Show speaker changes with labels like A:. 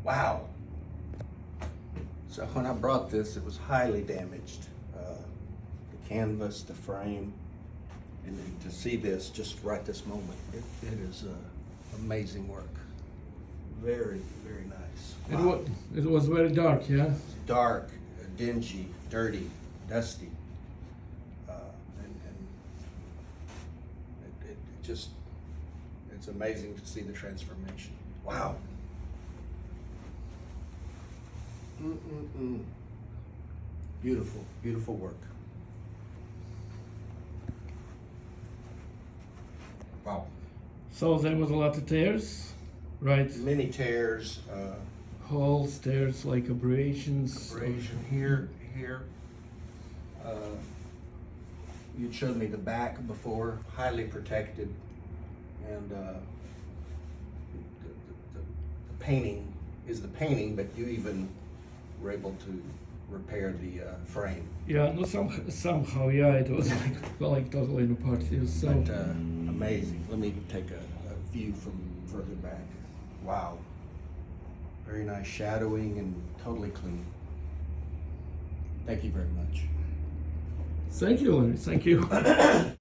A: Wow. So when I brought this, it was highly damaged. The canvas, the frame, and then to see this just right this moment, it is amazing work. Very, very nice. Wow.
B: It was very dark, yeah?
A: Dark, dingy, dirty, dusty. And it just, it's amazing to see the transformation. Wow. Beautiful, beautiful work. Wow.
B: So there was a lot of tears, right?
A: Many tears,
B: Holes, tears, like abrasions.
A: abrasion here. You showed me the back before, highly protected, and the painting is the painting, but you even were able to repair the frame.
B: Yeah, no, somehow, yeah, it was like totally in apart. It was so.
A: But amazing. Let me take a view from further back. Wow. Very nice shadowing and totally clean. Thank you very much.
B: Thank you, Larry. Thank you.